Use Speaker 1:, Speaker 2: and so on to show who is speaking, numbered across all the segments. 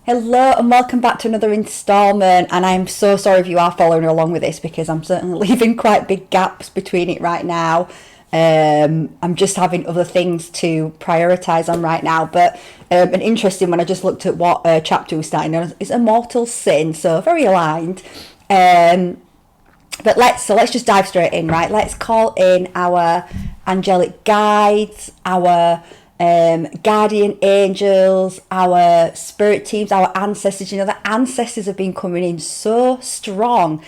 Speaker 1: Hello and welcome back to another installment, and I'm so sorry if you are following along with this because I'm certainly leaving quite big gaps between it right now. I'm just having other things to prioritise on right now, but an interesting one, I just looked at what chapter we're starting on, is a mortal sin, so very aligned. But let's just dive straight in, right? Let's call in our angelic guides, our guardian angels, our spirit teams, our ancestors. You know, the ancestors have been coming in so strong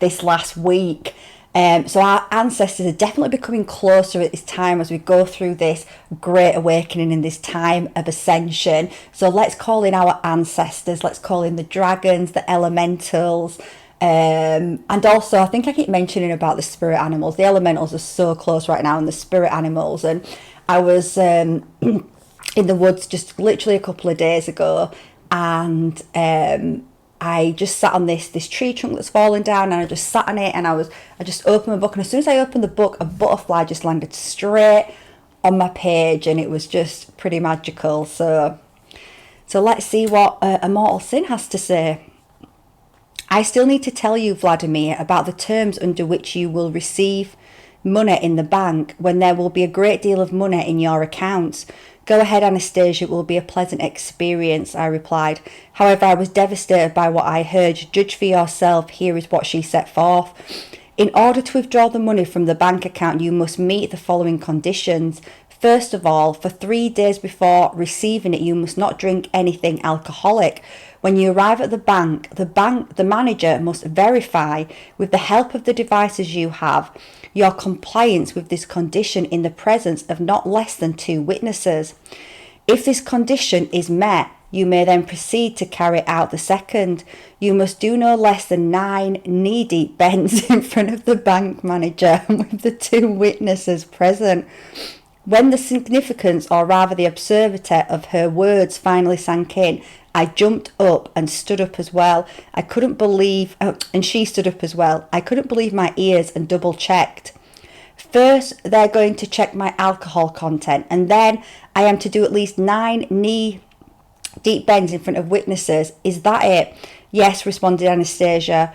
Speaker 1: this last week. So our ancestors are definitely becoming closer at this time as we go through this great awakening in this time of ascension. So let's call in our ancestors, let's call in the dragons, the elementals, and also I think I keep mentioning about the spirit animals. The elementals are so close right now, and the spirit animals. And I was in the woods just literally a couple of days ago, and I just sat on this tree trunk that's fallen down, and I just sat on it, and I just opened my book, and as soon as I opened the book, a butterfly just landed straight on my page, and it was just pretty magical. So let's see what a mortal sin has to say. I still need to tell you, Vladimir, about the terms under which you will receive money in the bank when there will be a great deal of money in your accounts. Go ahead, Anastasia, it will be a pleasant experience, I replied. However, I was devastated by what I heard. Judge for yourself, here is what she set forth. In order to withdraw the money from the bank account, you must meet the following conditions. First of all, for 3 days before receiving it, you must not drink anything alcoholic. When you arrive at the manager must verify, with the help of the devices you have, your compliance with this condition in the presence of not less than 2 witnesses. If this condition is met, you may then proceed to carry out the second. You must do no less than 9 knee-deep bends in front of the bank manager with the 2 witnesses present. When the significance, or rather the absurdity of her words finally sank in, I jumped up and stood up as well. And she stood up as well. I couldn't believe my ears and double checked. First, they're going to check my alcohol content, and then I am to do at least 9 knee deep bends in front of witnesses. Is that it? Yes, responded Anastasia.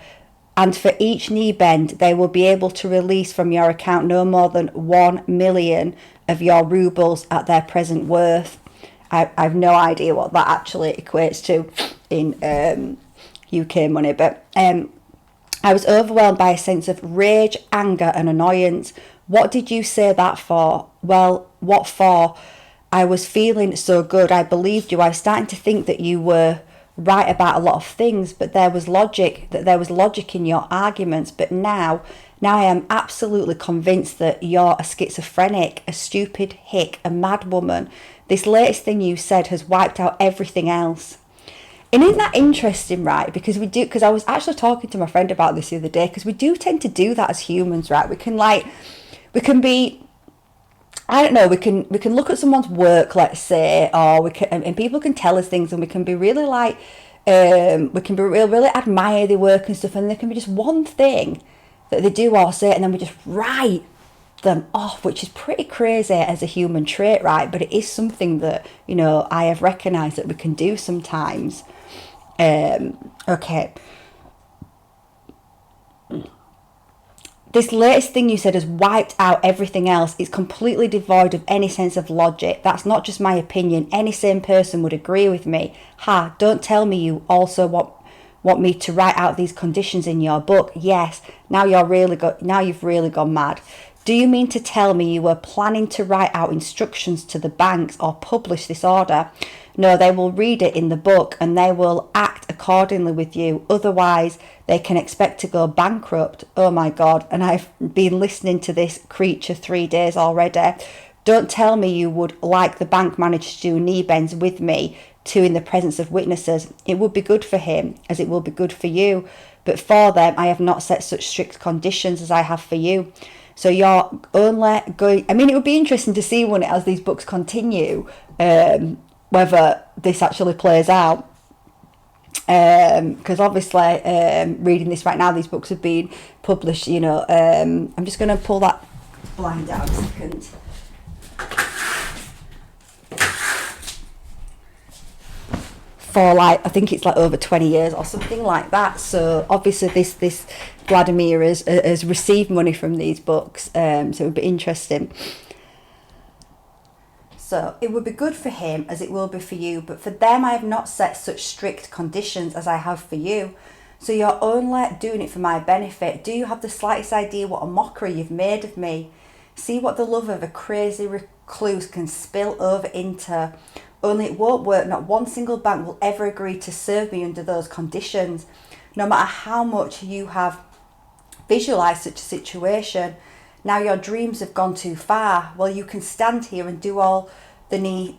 Speaker 1: And for each knee bend, they will be able to release from your account no more than 1 million of your rubles at their present worth. I've no idea what that actually equates to in UK money, but I was overwhelmed by a sense of rage, anger and annoyance. What did you say that for? Well, what for? I was feeling so good. I believed you. I was starting to think that you were right about a lot of things, but there was logic in your arguments. But now I am absolutely convinced that you're a schizophrenic, a stupid hick, a mad woman. This latest thing you said has wiped out everything else. And isn't that interesting, right? Because I was actually talking to my friend about this the other day, because we do tend to do that as humans, right? We can be, I don't know, we can look at someone's work, let's say, or and people can tell us things, and we can be really really admire their work and stuff, and there can be just one thing that they do or say, and then we just write them off, which is pretty crazy as a human trait, right? But it is something that, you know, I have recognised that we can do sometimes. Okay. This latest thing you said has wiped out everything else. It's completely devoid of any sense of logic. That's not just my opinion. Any sane person would agree with me. Ha, don't tell me you also want me to write out these conditions in your book. Yes, now you've really gone mad. Do you mean to tell me you were planning to write out instructions to the banks or publish this order? No, they will read it in the book and they will act accordingly with you. Otherwise, they can expect to go bankrupt. Oh my God. And I've been listening to this creature 3 days already. Don't tell me you would like the bank manager to do knee bends with me too in the presence of witnesses. It would be good for him as it will be good for you. But for them, I have not set such strict conditions as I have for you. So you're only going, I mean, it would be interesting to see as these books continue, whether this actually plays out. Because obviously, reading this right now, these books have been published, you know. I'm just going to pull that blind down a second. for like, I think it's like over 20 years or something like that. So obviously this Vladimir has received money from these books, so it would be interesting. So it would be good for him as it will be for you, but for them I have not set such strict conditions as I have for you. So you're only doing it for my benefit. Do you have the slightest idea what a mockery you've made of me? See what the love of a crazy recluse can spill over into. Only it won't work. Not one single bank will ever agree to serve me under those conditions. No matter how much you have visualised such a situation, now your dreams have gone too far. Well, you can stand here and do all the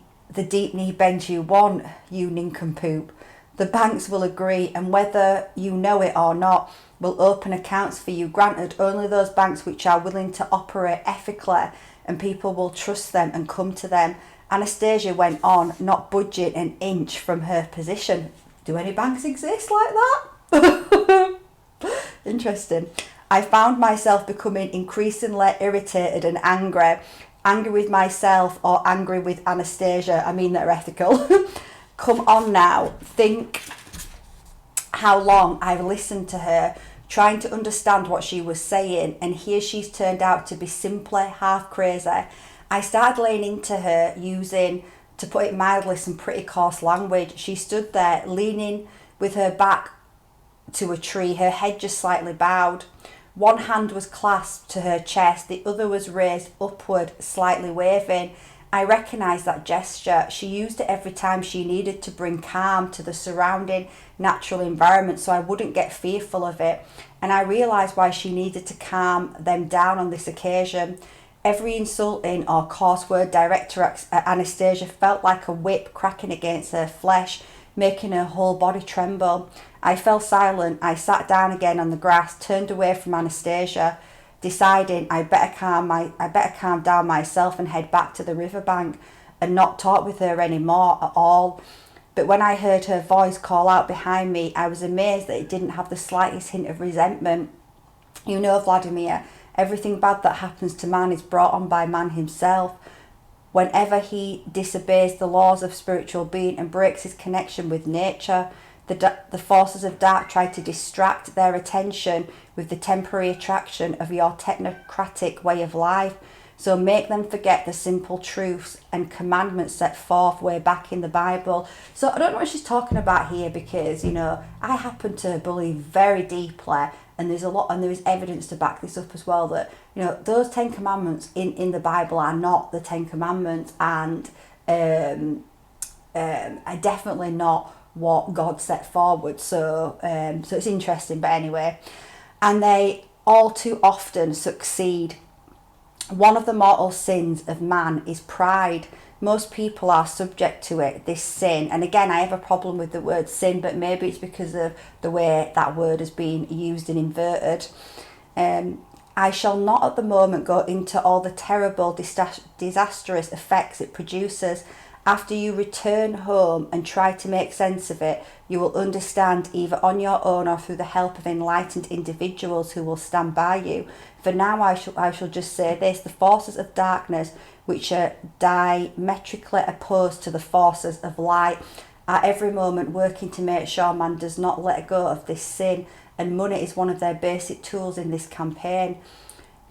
Speaker 1: deep knee bends you want, you nincompoop. The banks will agree, and whether you know it or not, will open accounts for you. Granted, only those banks which are willing to operate ethically, and people will trust them and come to them. Anastasia went on, not budging an inch from her position. Do any banks exist like that? Interesting. I found myself becoming increasingly irritated and angry. Angry with myself or angry with Anastasia. I mean, they're ethical. Come on now. Think how long I've listened to her, trying to understand what she was saying, and here she's turned out to be simply half crazy. I started laying into her using, to put it mildly, some pretty coarse language. She stood there, leaning with her back to a tree, her head just slightly bowed. One hand was clasped to her chest, the other was raised upward, slightly waving. I recognised that gesture. She used it every time she needed to bring calm to the surrounding natural environment so I wouldn't get fearful of it. And I realised why she needed to calm them down on this occasion. Every insulting or coarse word directed at Anastasia felt like a whip cracking against her flesh, making her whole body tremble. I fell silent. I sat down again on the grass, turned away from Anastasia, deciding I better calm down myself and head back to the riverbank and not talk with her anymore at all. But when I heard her voice call out behind me, I was amazed that it didn't have the slightest hint of resentment. You know, Vladimir, everything bad that happens to man is brought on by man himself. Whenever he disobeys the laws of spiritual being and breaks his connection with nature, the forces of dark try to distract their attention with the temporary attraction of your technocratic way of life. So make them forget the simple truths and commandments set forth way back in the Bible. So I don't know what she's talking about here because, you know, I happen to believe very deeply, and there is evidence to back this up as well, that, you know, those 10 commandments in the Bible are not the 10 commandments, and are definitely not what God set forward. So it's interesting, but anyway. And they all too often succeed. One of the mortal sins of man is pride. Most people are subject to it, this sin. And again, I have a problem with the word sin, but maybe it's because of the way that word has been used and inverted. I shall not at the moment go into all the terrible, disastrous effects it produces. After you return home and try to make sense of it, you will understand either on your own or through the help of enlightened individuals who will stand by you. For now I shall just say this: the forces of darkness, which are diametrically opposed to the forces of light, are every moment working to make sure man does not let go of this sin, and money is one of their basic tools in this campaign.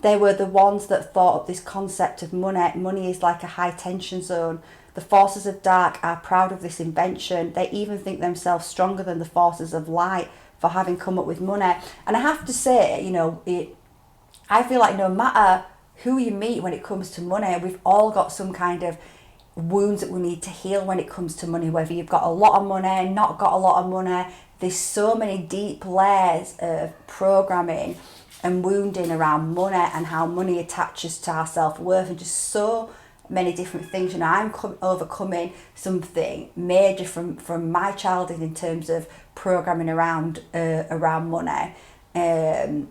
Speaker 1: They were the ones that thought up this concept of money. Money is like a high tension zone. The forces of dark are proud of this invention. They even think themselves stronger than the forces of light for having come up with money. And I have to say, you know, I feel like no matter who you meet when it comes to money, we've all got some kind of wounds that we need to heal when it comes to money, whether you've got a lot of money, not got a lot of money. There's so many deep layers of programming and wounding around money and how money attaches to our self-worth, and just so many different things. You know, I'm overcoming something major from my childhood in terms of programming around money, and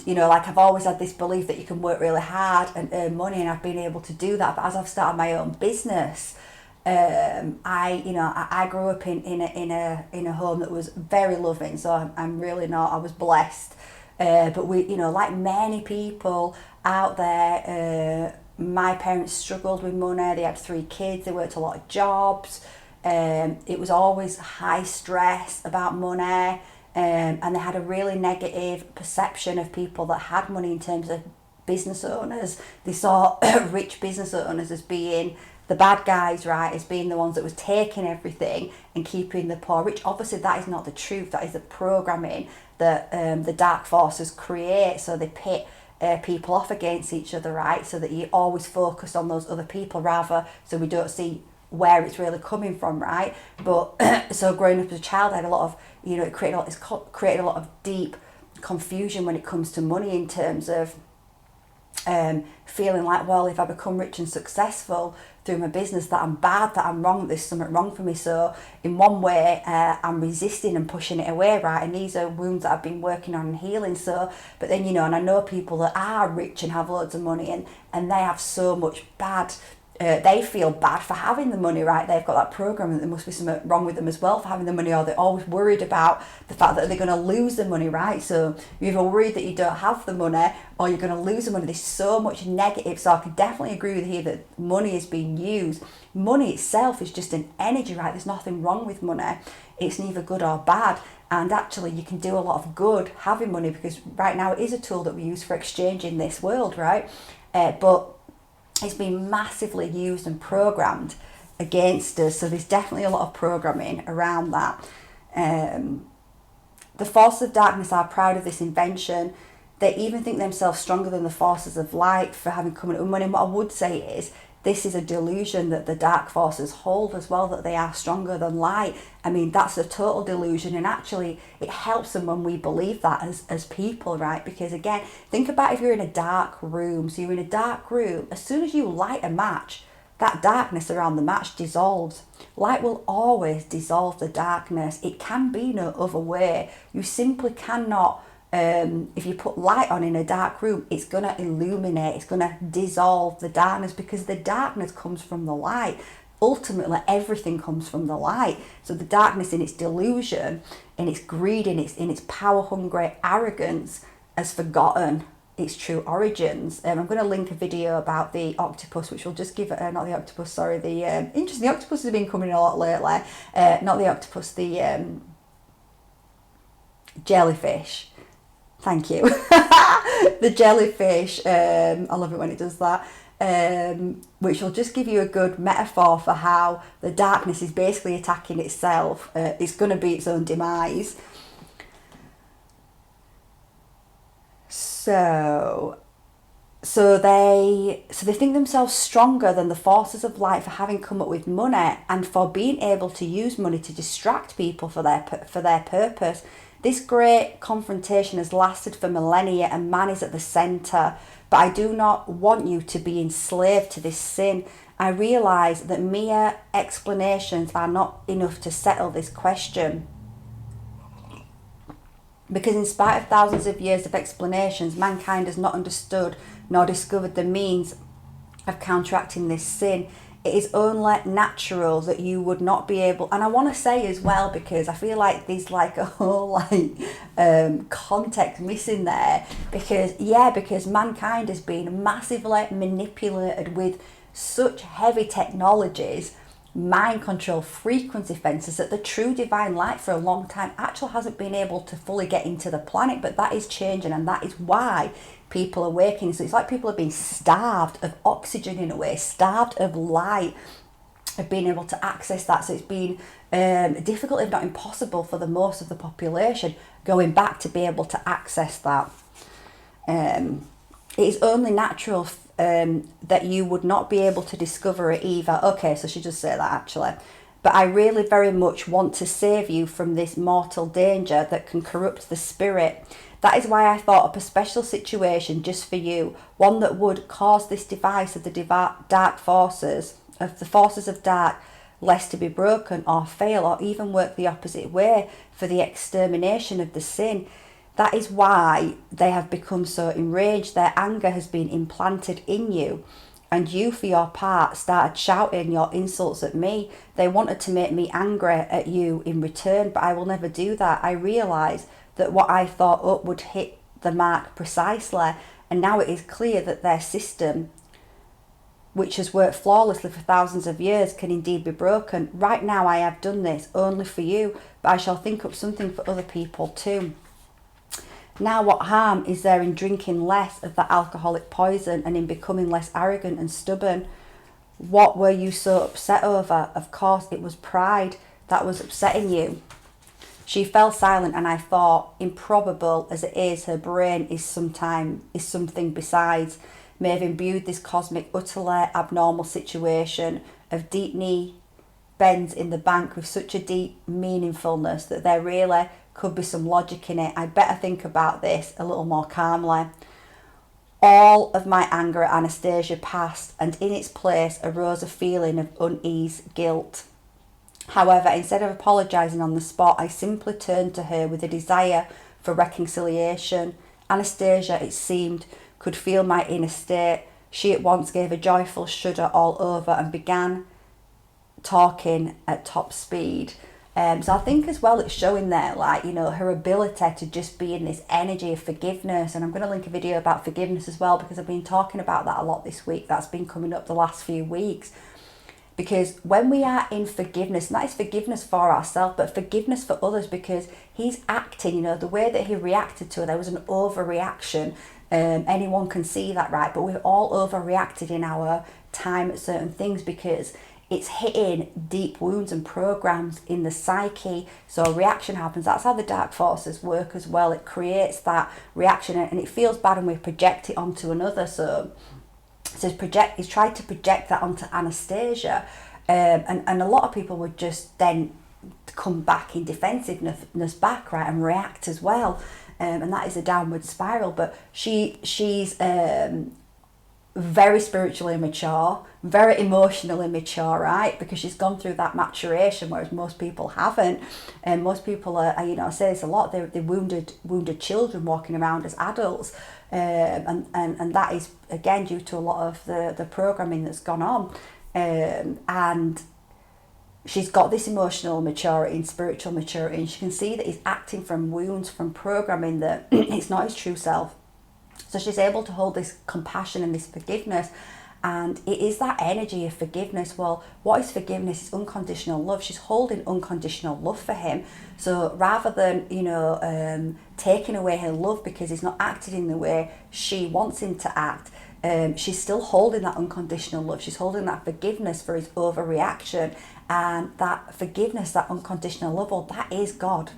Speaker 1: you know, like, I've always had this belief that you can work really hard and earn money, and I've been able to do that. But as I've started my own business, I grew up in a home that was very loving, so I'm really not. I was blessed, but we, you know, like many people out there, my parents struggled with money. They had 3 kids. They worked a lot of jobs. It was always high stress about money, and they had a really negative perception of people that had money in terms of business owners. They saw rich business owners as being the bad guys, right, as being the ones that was taking everything and keeping the poor rich. Obviously, that is not the truth. That is the programming that the dark forces create. So they pit people off against each other, right, so that you always focus on those other people rather, so we don't see where it's really coming from, right? But so growing up as a child, I had a lot of, it created a lot of deep confusion when it comes to money, in terms of feeling like, well, if I become rich and successful through my business, that I'm bad, that I'm wrong, there's something wrong for me. So in one way, I'm resisting and pushing it away, right? And these are wounds that I've been working on and healing. So, but then, and I know people that are rich and have loads of money, and they have so much bad, they feel bad for having the money, right? They've got that program that there must be something wrong with them as well for having the money, or they're always worried about the fact that they're going to lose the money, right? So you're either worried that you don't have the money or you're going to lose the money. There's so much negative. So I can definitely agree with you that money is being used. Money itself is just an energy, right? There's nothing wrong with money. It's neither good or bad. And actually you can do a lot of good having money, because right now it is a tool that we use for exchange in this world, right? But it's been massively used and programmed against us. So there's definitely a lot of programming around that. The forces of darkness are proud of this invention. They even think themselves stronger than the forces of light for having come up with money. And what I would say is, this is a delusion that the dark forces hold as well, that they are stronger than light. I mean, that's a total delusion, and actually it helps them when we believe that as people, right? Because again, think about if you're in a dark room. So you're in a dark room, as soon as you light a match, that darkness around the match dissolves. Light will always dissolve the darkness. It can be no other way. You simply cannot, if you put light on in a dark room, it's going to illuminate, it's going to dissolve the darkness, because the darkness comes from the light. Ultimately, everything comes from the light. So the darkness, in its delusion, in its greed, in its power-hungry arrogance, has forgotten its true origins. I'm going to link a video about the octopus, which will just give it, not the octopus, sorry, interesting, the octopus has been coming a lot lately, not the octopus, the jellyfish. Thank you. The jellyfish, I love it when it does that, which will just give you a good metaphor for how the darkness is basically attacking itself. It's going to be its own demise. So they think themselves stronger than the forces of light for having come up with money, and for being able to use money to distract people for their purpose. This great confrontation has lasted for millennia, and man is at the centre. But I do not want you to be enslaved to this sin. I realise that mere explanations are not enough to settle this question. Because in spite of thousands of years of explanations, mankind has not understood nor discovered the means of counteracting this sin. It is only natural that you would not be able, and I want to say as well, because I feel like there's like a whole context missing there, because mankind has been massively manipulated with such heavy technologies, mind control, frequency fences, that the true divine light for a long time actually hasn't been able to fully get into the planet. But that is changing, and that is why people are waking. So it's like people are being starved of oxygen in a way, starved of light, of being able to access that. So it's been difficult, if not impossible, for the most of the population going back to be able to access that. It is only natural that you would not be able to discover it either. Okay, so she just said that actually. But I really very much want to save you from this mortal danger that can corrupt the spirit. That is why I thought up a special situation just for you, one that would cause this device of the dark forces, of the forces of dark, less to be broken or fail, or even work the opposite way for the extermination of the sin. That is why they have become so enraged. Their anger has been implanted in you, and you, for your part, started shouting your insults at me. They wanted to make me angry at you in return, but I will never do that. I realise that what I thought up would hit the mark precisely, and now it is clear that their system which has worked flawlessly for thousands of years, can indeed be broken. Right now I have done this only for you, but I shall think up something for other people too. Now what harm is there in drinking less of that alcoholic poison and in becoming less arrogant and stubborn? What were you so upset over? Of course it was pride that was upsetting you. She fell silent, and I thought, improbable as it is, her brain is something besides, may have imbued this cosmic, utterly abnormal situation of deep knee bends in the bank with such a deep meaningfulness that there really could be some logic in it. I'd better think about this a little more calmly. All of my anger at Anastasia passed, and in its place arose a feeling of unease, guilt. However, instead of apologising on the spot, I simply turned to her with a desire for reconciliation. Anastasia, it seemed, could feel my inner state. She at once gave a joyful shudder all over and began talking at top speed. So I think as well it's showing there, like, you know, her ability to just be in this energy of forgiveness. And I'm going to link a video about forgiveness as well, because I've been talking about that a lot this week. That's been coming up the last few weeks. Because when we are in forgiveness, and that is forgiveness for ourselves, but forgiveness for others, because he's acting, you know, the way that he reacted to her, there was an overreaction. Anyone can see that, right? But we've all overreacted in our time at certain things because it's hitting deep wounds and programs in the psyche. So a reaction happens. That's how the dark forces work as well. It creates that reaction, and it feels bad, and we project it onto another. So he's tried to project that onto Anastasia, and a lot of people would just then come back in defensiveness back, right, and react as well, and that is a downward spiral. But she's very spiritually mature, very emotionally mature, right, because she's gone through that maturation, whereas most people haven't. And most people are, you know, I say this a lot, they're wounded children walking around as adults, and that is again due to a lot of the programming that's gone on, and she's got this emotional maturity and spiritual maturity, and she can see that he's acting from wounds, from programming that it's not his true self. So she's able to hold this compassion and this forgiveness, and it is that energy of forgiveness. Well, what is forgiveness? It's unconditional love. She's holding unconditional love for him. So rather than, you know, taking away her love because he's not acted in the way she wants him to act, she's still holding that unconditional love. She's holding that forgiveness for his overreaction, and that forgiveness, that unconditional love, well, that is God.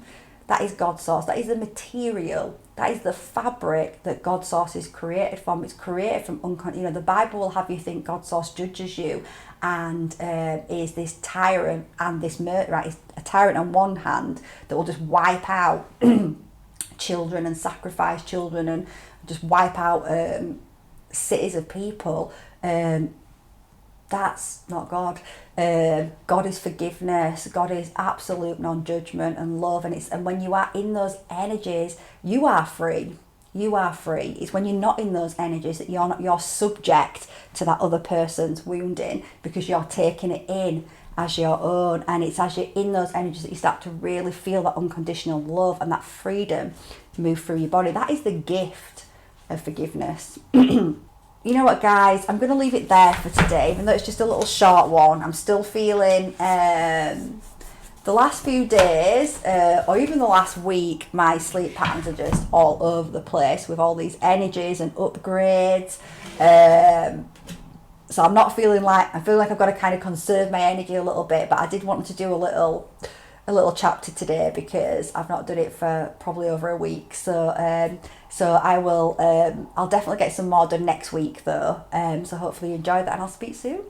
Speaker 1: That is God's source. That is the material. That is the fabric that God's source is created from. It's created from you know, the Bible will have you think God's source judges you and is this tyrant and this murderer. Is a tyrant on one hand that will just wipe out children and sacrifice children and just wipe out cities of people. That's not God. God is forgiveness. God is absolute non-judgment and love. And when you are in those energies, you are free. You are free. It's when you're not in those energies that you're subject to that other person's wounding, because you're taking it in as your own. And it's as you're in those energies that you start to really feel that unconditional love and that freedom move through your body. That is the gift of forgiveness. You know what, guys, I'm going to leave it there for today, even though it's just a little short one. I'm still feeling the last few days, or even the last week, my sleep patterns are just all over the place with all these energies and upgrades. So I'm not feeling like, I feel like I've got to kind of conserve my energy a little bit, but I did want to do a little chapter today because I've not done it for probably over a week. So I will, I'll definitely get some more done next week though. So hopefully you enjoyed that, and I'll speak soon.